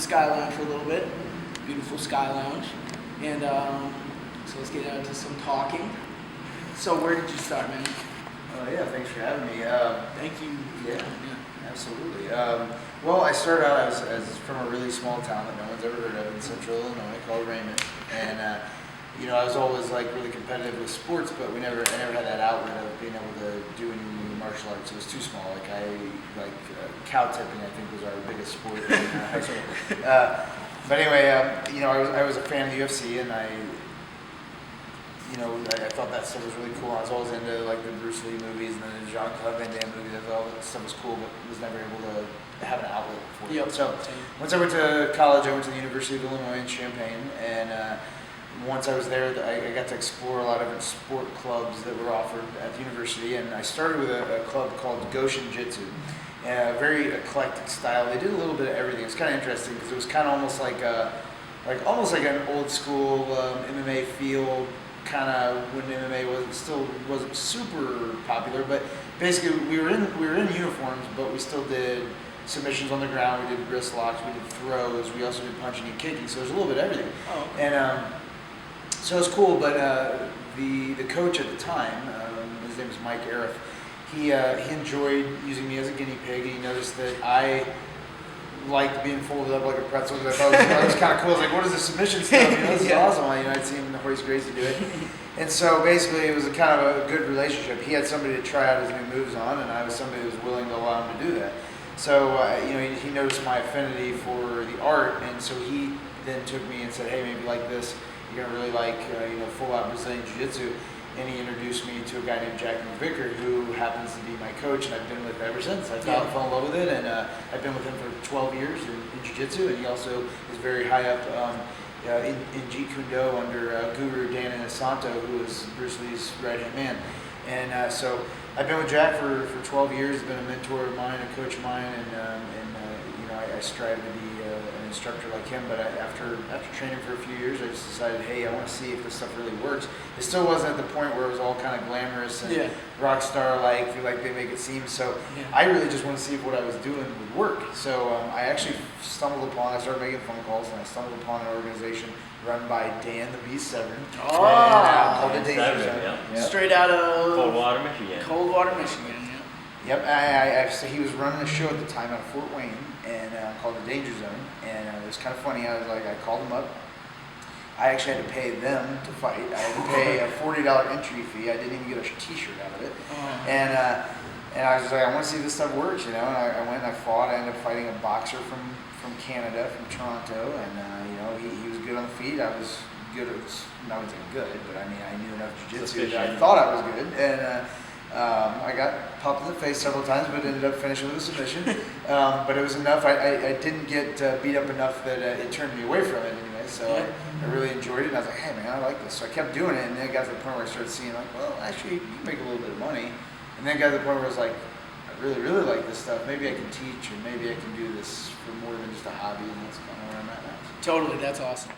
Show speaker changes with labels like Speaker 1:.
Speaker 1: Sky Lounge for a little bit. Beautiful Sky Lounge. And so let's get out to some talking. So where did you start, man?
Speaker 2: Yeah, thanks for having me.
Speaker 1: Thank you.
Speaker 2: Yeah, absolutely. Well, I started out as from a really small town that no one's ever heard of in central Illinois called Raymond. And, I was always like really competitive with sports, but I never had that outlet of being able to do any martial arts. It was too small. Cow tipping, I think, was our biggest sport in high school. But anyway, I was a fan of the UFC, and I thought that stuff was really cool. I was always into like the Bruce Lee movies and the Jean-Claude Van Damme movies. I thought all that stuff was cool, but was never able to have an outlet for it.
Speaker 1: Yep.
Speaker 2: So once I went to college, I went to the University of Illinois in Champaign, and once I was there, I got to explore a lot of different sport clubs that were offered at the university, and I started with a club called Goshen Jitsu. A very eclectic style. They did a little bit of everything. It's kind of interesting because it was kind of almost like an old school MMA feel, kind of when MMA wasn't super popular. But basically, we were in uniforms, but we still did submissions on the ground. We did wrist locks. We did throws. We also did punching and kicking. So there's a little bit of everything.
Speaker 1: Oh.
Speaker 2: And so it was cool. But the coach at the time, his name was Mike Arif. He enjoyed using me as a guinea pig. He noticed that I liked being folded up like a pretzel because I thought it was kind of cool. I was like, what is this submission stuff? This is awesome. I'd seen Horace Gracie do it. And so basically it was a kind of a good relationship. He had somebody to try out his new moves on, and I was somebody who was willing to allow him to do that. So he noticed my affinity for the art, and so he then took me and said, hey, maybe like this. You're going to really like full-out Brazilian Jiu-Jitsu. And he introduced me to a guy named Jack McVicker, who happens to be my coach, and I've been with ever since. I fell in love with it, and I've been with him for 12 years in Jiu-Jitsu, and he also is very high up in Jeet Kune Do under Guru Dan Inosanto, who is Bruce Lee's right-hand man. And so I've been with Jack for 12 years. He's been a mentor of mine, a coach of mine, and I strive to be an instructor like him. But after training for a few years, I just decided, hey, I want to see if this stuff really works. It still wasn't at the point where it was all kind of glamorous and rock star like they make it seem. So I really just want to see if what I was doing would work. So I actually I started making phone calls, and I stumbled upon an organization run by Dan the Beast Severn. Called the Danger Zone.
Speaker 1: Yeah. Straight out of
Speaker 3: Coldwater, Michigan.
Speaker 1: Coldwater, Michigan.
Speaker 2: Yep, so he was running a show at the time out of Fort Wayne, and called the Danger Zone, and it was kind of funny. I called him up. I actually had to pay them to fight. I had to pay a $40 entry fee. I didn't even get a T-shirt out of it, and I was like, I want to see if this stuff works, And I went and I fought. I ended up fighting a boxer from Canada, from Toronto, and he was good on the feet. I was good. I wasn't good, but I knew enough jiu-jitsu that I thought I was good, and. I got popped in the face several times, but ended up finishing with a submission. But it was enough. I didn't get beat up enough that it turned me away from it anyway. So I really enjoyed it, and I was like, hey, man, I like this. So I kept doing it, and then it got to the point where I started seeing, well, actually, you can make a little bit of money. And then it got to the point where I was like, I really, really like this stuff. Maybe I can teach, and maybe I can do this for more than just a hobby, and that's kind of where I'm at now.
Speaker 1: Totally, that's awesome.